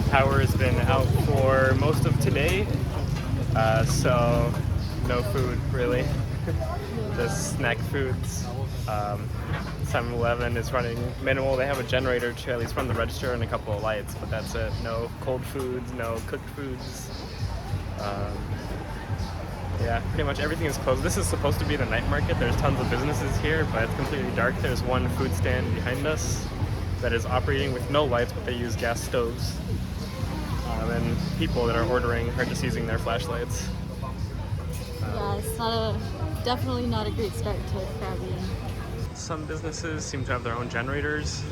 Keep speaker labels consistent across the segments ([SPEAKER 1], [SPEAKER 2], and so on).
[SPEAKER 1] power has been out for most of today, so no food really, just snack foods. 7-Eleven is running minimal. They have a generator to at least run the register and a couple of lights, but that's it. No cold foods, no cooked foods. Yeah, pretty much everything is closed. This is supposed to be the night market. There's tons of businesses here, but it's completely dark. There's one food stand behind us that is operating with no lights, but they use gas stoves. And people that are ordering are just using their flashlights.
[SPEAKER 2] Yeah, it's definitely not a great start to Krabi.
[SPEAKER 1] Some businesses seem to have their own generators.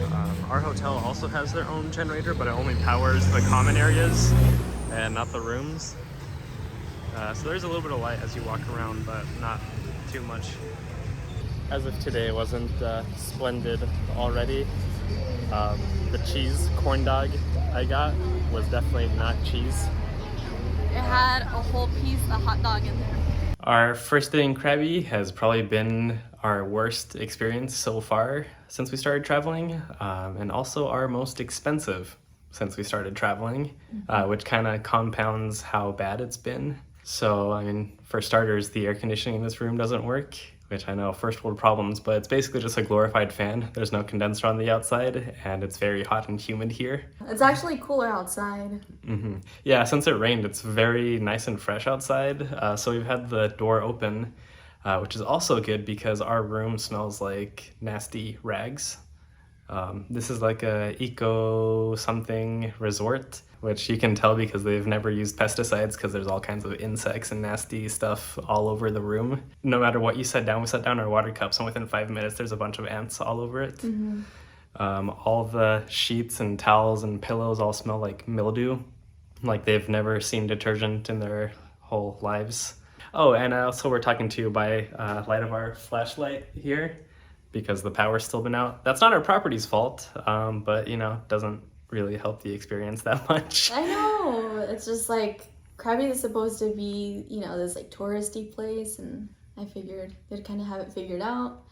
[SPEAKER 1] Our hotel also has their own generator, but it only powers the common areas and not the rooms. So there's a little bit of light as you walk around, but not too much. As if today wasn't splendid already. The cheese corn dog I got was definitely not cheese.
[SPEAKER 2] It had a whole piece of hot dog in there.
[SPEAKER 1] Our first day in Krabi has probably been our worst experience so far since we started traveling, and also our most expensive since we started traveling, which kind of compounds how bad it's been. So, I mean, for starters, the air conditioning in this room doesn't work, which I know, first world problems, but it's basically just a glorified fan. There's no condenser on the outside, and it's very hot and humid here.
[SPEAKER 2] It's actually cooler outside.
[SPEAKER 1] Yeah, since it rained, it's very nice and fresh outside. So we've had the door open, which is also good because our room smells like nasty rags. This is like a eco something resort, which you can tell because they've never used pesticides because there's all kinds of insects and nasty stuff all over the room. No matter what you set down, we set down our water cups and within 5 minutes there's a bunch of ants all over it. All the sheets and towels and pillows all smell like mildew, like they've never seen detergent in their whole lives. Oh, and also we're talking to you by light of our flashlight here because the power's still been out. That's not our property's fault, but you know, doesn't really help the experience that much.
[SPEAKER 2] I know, it's just like Krabi is supposed to be, you know, this like touristy place, and I figured they'd kind of have it figured out.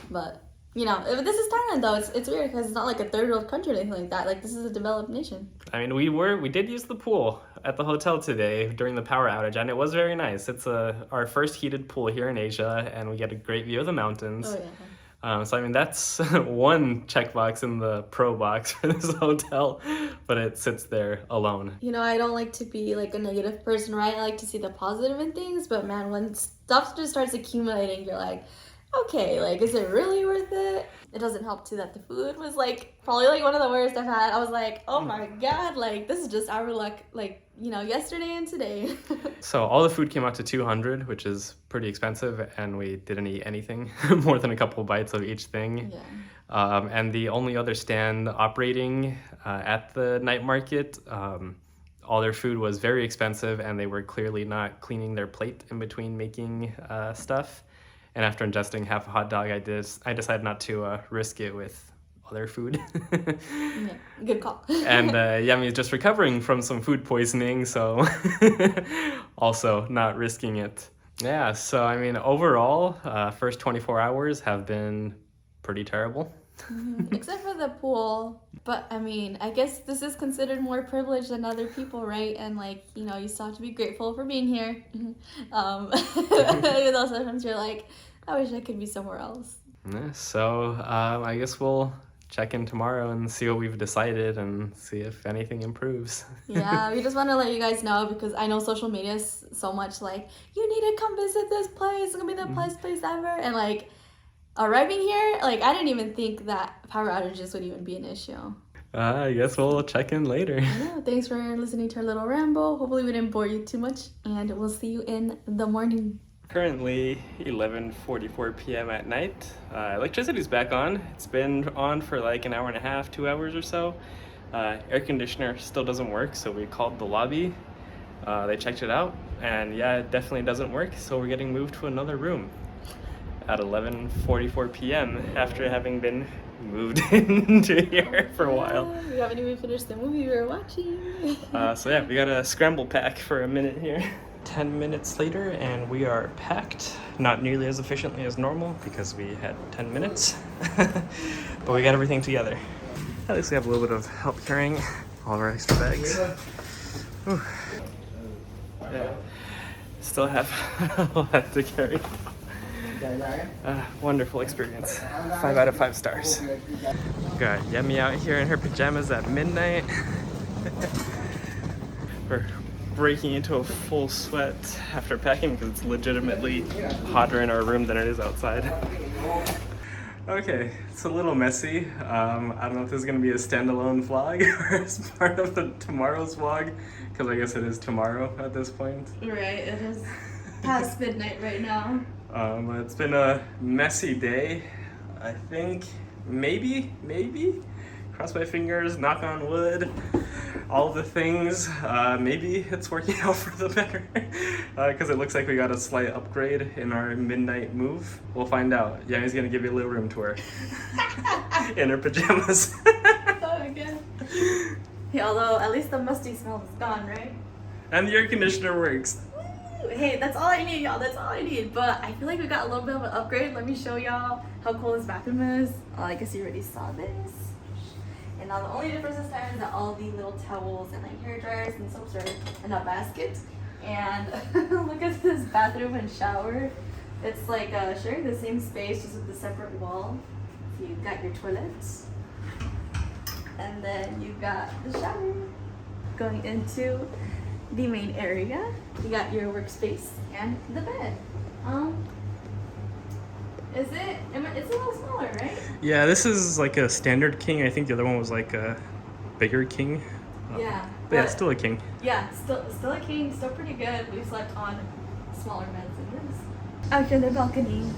[SPEAKER 2] But you know, this is Thailand though. It's weird because it's not like a third world country or anything like that. Like, this is a developed nation. I mean,
[SPEAKER 1] we did use the pool at the hotel today during the power outage, and it was very nice. It's our first heated pool here in Asia, and we get a great view of the mountains.
[SPEAKER 2] Oh yeah.
[SPEAKER 1] So I mean, that's one checkbox in the pro box for this hotel, but it sits there alone.
[SPEAKER 2] You know, I don't like to be like a negative person, right? I like to see the positive in things, but man, when stuff just starts accumulating, you're like, okay, like, is it really worth it? It doesn't help too that the food was like probably like one of the worst I've had. I was like, oh my god, like this is just our luck, like, you know, yesterday and today.
[SPEAKER 1] So all the food came out to 200, which is pretty expensive, and we didn't eat anything more than a couple bites of each thing.
[SPEAKER 2] Yeah.
[SPEAKER 1] And the only other stand operating at the night market, all their food was very expensive, and they were clearly not cleaning their plate in between making stuff. And after ingesting half a hot dog, I decided not to risk it with other food.
[SPEAKER 2] Yeah, good call.
[SPEAKER 1] And Yami is just recovering from some food poisoning, so also not risking it. Yeah, so I mean, overall, first 24 hours have been pretty terrible.
[SPEAKER 2] Except for the pool. But I mean, I guess this is considered more privilege than other people, right? And like, you know, you still have to be grateful for being here. Even though sometimes you're like, I wish I could be somewhere else.
[SPEAKER 1] Yeah, so I guess we'll check in tomorrow and see what we've decided and see if anything improves.
[SPEAKER 2] Yeah, we just want to let you guys know because I know social media is so much like, you need to come visit this place. It's gonna be the best place ever. And like, arriving here, like, I didn't even think that power outages would even be an issue.
[SPEAKER 1] I guess we'll check in later.
[SPEAKER 2] Yeah, thanks for listening to our little ramble. Hopefully we didn't bore you too much, and we'll see you in the morning.
[SPEAKER 1] Currently 11:44 p.m. at night. Electricity's back on. It's been on for like an hour and a half, 2 hours or so. Air conditioner still doesn't work, so we called the lobby. They checked it out, and yeah, it definitely doesn't work, so we're getting moved to another room at 11:44 p.m. after having been moved into here for a while.
[SPEAKER 2] We haven't even finished the movie we were watching.
[SPEAKER 1] So yeah, we got a scramble pack for a minute here. 10 minutes later, and we are packed. Not nearly as efficiently as normal because we had 10 minutes, but we got everything together. At least we have a little bit of help carrying. all of our extra bags. Whew. Yeah. Still have a lot to carry. Wonderful experience. 5 out of 5 stars. Got Yami out here in her pajamas at midnight. We're breaking into a full sweat after packing because it's legitimately hotter in our room than it is outside. Okay, it's a little messy. I don't know if this is going to be a standalone vlog or as part of the tomorrow's vlog, because I guess it is tomorrow at this point.
[SPEAKER 2] Right, it is past midnight right now.
[SPEAKER 1] It's been a messy day. I think maybe, cross my fingers, knock on wood, all the things. Maybe it's working out for the better because it looks like we got a slight upgrade in our midnight move. We'll find out. Yami's gonna give you a little room tour in her pajamas.
[SPEAKER 2] Oh, good. Yeah, although at least the musty smell is gone, right?
[SPEAKER 1] And the air conditioner works.
[SPEAKER 2] Hey, that's all I need, y'all. That's all I need. But I feel like we got a little bit of an upgrade. Let me show y'all how cool this bathroom is. I guess you already saw this. And now the only difference this time is that all the little towels and like hair dryers and soaps are in a basket. And look at this bathroom and shower. It's like sharing the same space, just with a separate wall. So you've got your toilets, and then you've got the shower. Going into the main area, you got your workspace and the bed. It's a little smaller, right?
[SPEAKER 1] Yeah, this is like a standard king. I think the other one was like a bigger king.
[SPEAKER 2] Yeah.
[SPEAKER 1] But yeah, still a king.
[SPEAKER 2] Yeah, still a king, still pretty good. We slept on smaller beds than this. Out here on the balcony,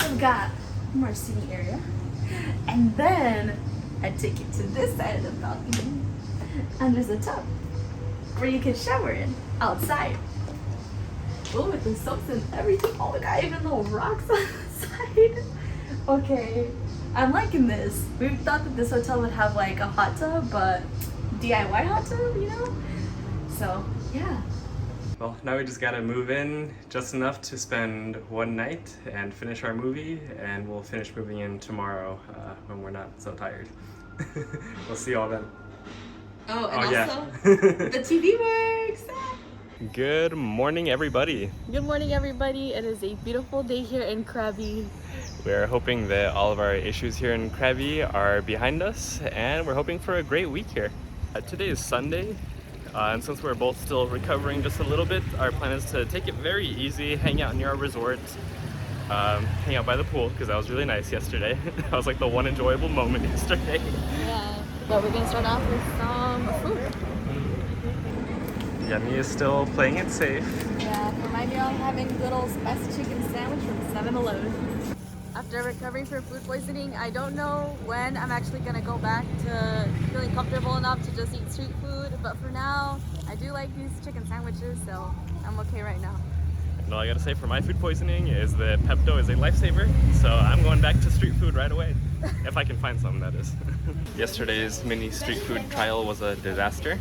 [SPEAKER 2] we've got more seating area. And then I take you to this side of the balcony, and there's a tub where you can shower in outside. Oh, with the soaps and everything. Oh, we got even little rocks on the side. Okay, I'm liking this. We thought that this hotel would have like a hot tub, but DIY hot tub, you know? So, yeah.
[SPEAKER 1] Well, now we just gotta move in just enough to spend one night and finish our movie, and we'll finish moving in tomorrow when we're not so tired. We'll see y'all then.
[SPEAKER 2] Oh, and also,
[SPEAKER 1] yeah.
[SPEAKER 2] the TV works!
[SPEAKER 1] Good morning, everybody.
[SPEAKER 2] Good morning, everybody. It is a beautiful day here in Krabi.
[SPEAKER 1] We're hoping that all of our issues here in Krabi are behind us, and we're hoping for a great week here. Today is Sunday, and since we're both still recovering just a little bit, our plan is to take it very easy, hang out near our resort, hang out by the pool, because that was really nice yesterday. That was like the one enjoyable moment yesterday.
[SPEAKER 2] Yeah, but we're gonna start off with some food.
[SPEAKER 1] Yami is still playing it safe.
[SPEAKER 2] Yeah, for my meal, I'm having a little spicy chicken sandwich from 7-Eleven. After recovering from food poisoning, I don't know when I'm actually gonna go back to feeling comfortable enough to just eat street food, but for now, I do like these chicken sandwiches, so I'm okay right now.
[SPEAKER 1] And all I gotta say for my food poisoning is that Pepto is a lifesaver, so I'm going back to street food right away. If I can find something, that is. Yesterday's mini street food trial was a disaster.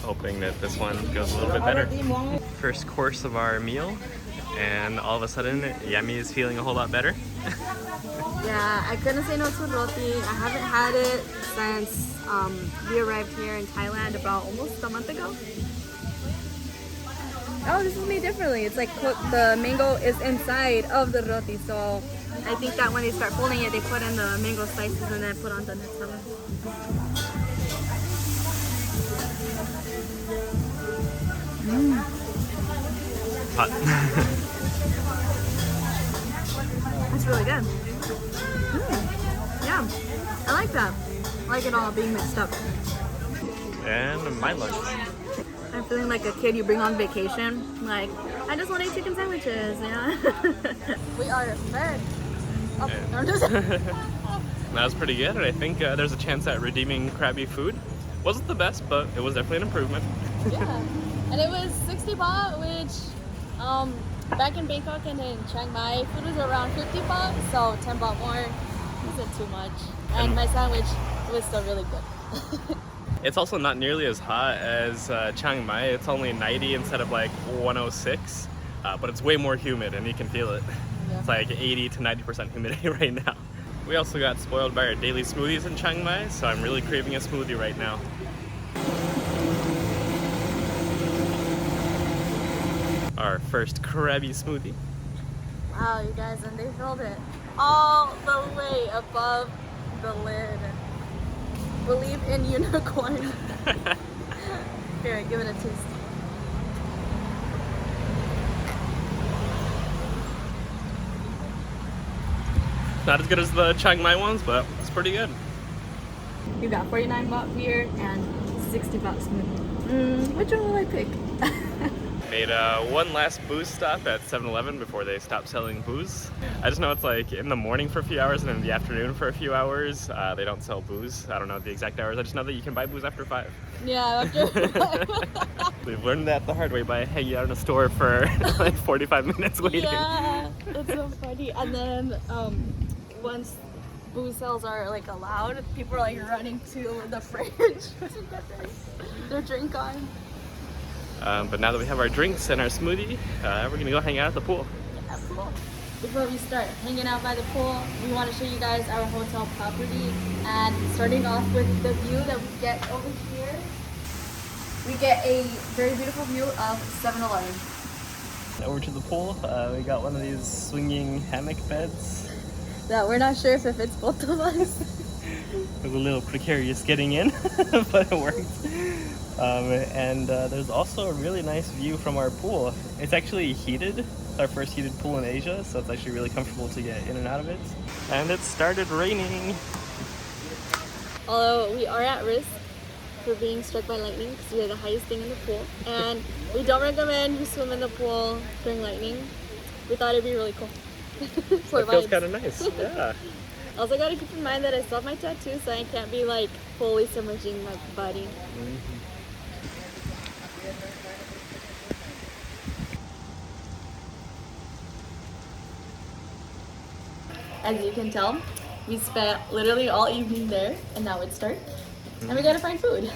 [SPEAKER 1] Hoping that this one goes a little bit better. First course of our meal, and all of a sudden Yami is feeling a whole lot better.
[SPEAKER 2] Yeah, I couldn't say no to roti. I haven't had it since we arrived here in Thailand about almost a month ago. Oh, this is made differently. It's like cooked, the mango is inside of the roti, so I think that when they start folding it, they put in the mango slices and then put on the Nutella.
[SPEAKER 1] Hot.
[SPEAKER 2] That's really good. Yeah, I like that. I like it all being mixed up.
[SPEAKER 1] And my lunch.
[SPEAKER 2] I'm feeling like a kid you bring on vacation. Like, I just want to eat chicken sandwiches, yeah. We are fed. Oh, I'm just...
[SPEAKER 1] That was pretty good, and I think there's a chance at redeeming Krabi food. Wasn't the best, but it was definitely an improvement.
[SPEAKER 2] Yeah, and it was 60 baht, which back in Bangkok and in Chiang Mai, food was around 50 baht, so 10 baht more isn't too much. And my sandwich was still really good.
[SPEAKER 1] It's also not nearly as hot as Chiang Mai. It's only 90 instead of like 106, but it's way more humid and you can feel it. Yeah. It's like 80 to 90% humidity right now. We also got spoiled by our daily smoothies in Chiang Mai, so I'm really craving a smoothie right now. our first Krabi smoothie.
[SPEAKER 2] Wow, you guys, and they filled it all the way above the lid. Believe in unicorn. Here, give it a taste.
[SPEAKER 1] Not as good as the Chiang Mai ones, but it's pretty good.
[SPEAKER 2] You got 49 baht beer and 60 baht smoothie. Which one will I pick?
[SPEAKER 1] Made one last booze stop at 7-Eleven before they stopped selling booze. I just know it's like in the morning for a few hours and in the afternoon for a few hours. They don't sell booze. I don't know the exact hours. I just know that you can buy booze after 5.
[SPEAKER 2] Yeah, after 5.
[SPEAKER 1] We've learned that the hard way by hanging out in a store for like 45 minutes waiting.
[SPEAKER 2] Yeah, that's so funny. And then once booze sales are like allowed, people are like running to the fridge to get their drink on.
[SPEAKER 1] But now that we have our drinks and our smoothie, we're gonna go hang out at the pool.
[SPEAKER 2] Yeah, cool. Before we start hanging out by the pool, we want to show you guys our hotel property. And starting off with the view that we get over here, we get a very beautiful view of 7-Eleven.
[SPEAKER 1] Over to the pool, we got one of these swinging hammock beds.
[SPEAKER 2] That we're not sure if it fits both of us.
[SPEAKER 1] It was a little precarious getting in, but it worked. And there's also a really nice view from our pool. It's actually heated. It's our first heated pool in Asia, so it's actually really comfortable to get in and out of it. And it started raining.
[SPEAKER 2] Although we are at risk for being struck by lightning because we are the highest thing in the pool. And we don't recommend you swim in the pool during lightning. We thought it'd be really cool. For
[SPEAKER 1] It feels
[SPEAKER 2] vibes.
[SPEAKER 1] kind of nice, yeah.
[SPEAKER 2] Also gotta keep in mind that I still have my tattoo, so I can't be like fully submerging my body. As you can tell, we spent literally all evening there, and now it's dark, and we gotta find food.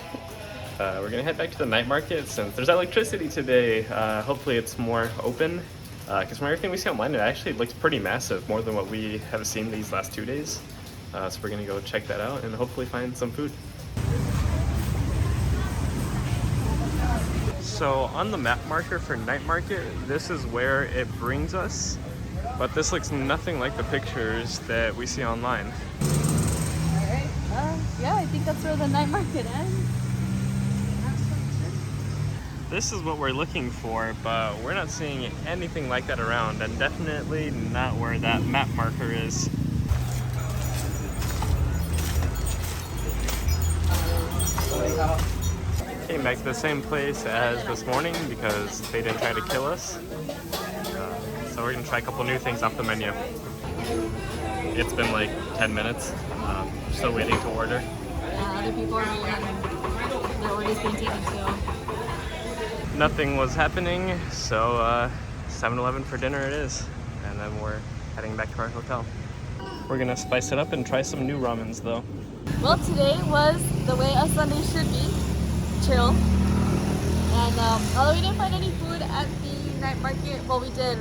[SPEAKER 1] We're gonna head back to the night market since there's electricity today. Hopefully it's more open. Because from everything we see online, it actually looks pretty massive, more than what we have seen these last 2 days. So we're gonna go check that out and hopefully find some food. So on the map marker for night market, this is where it brings us, but this looks nothing like the pictures that we see online.
[SPEAKER 2] Alright, yeah, I think that's where the night market ends.
[SPEAKER 1] This is what we're looking for, but we're not seeing anything like that around, and definitely not where that map marker is. Came back to the same place as this morning because they didn't try to kill us. So we're gonna try a couple new things off the menu. It's been like 10 minutes. Still waiting to order.
[SPEAKER 2] Other people are waiting. Their order's being taken too.
[SPEAKER 1] Nothing was happening, so 7-Eleven for dinner it is. And then we're heading back to our hotel. We're gonna spice it up and try some new ramens though.
[SPEAKER 2] Well, today was the way a Sunday should be. Chill. And although we didn't find any food at the night market, well, we did.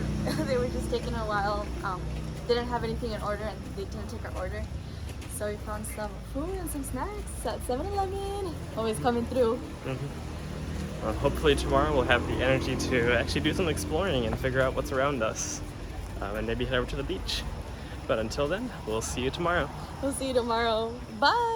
[SPEAKER 2] They were just taking a while. Didn't have anything in order, and they didn't take our order. So we found some food and some snacks at 7-Eleven. Always coming through.
[SPEAKER 1] Well, hopefully tomorrow we'll have the energy to actually do some exploring and figure out what's around us. And maybe head over to the beach. But until then, we'll see you tomorrow.
[SPEAKER 2] We'll see you tomorrow. Bye!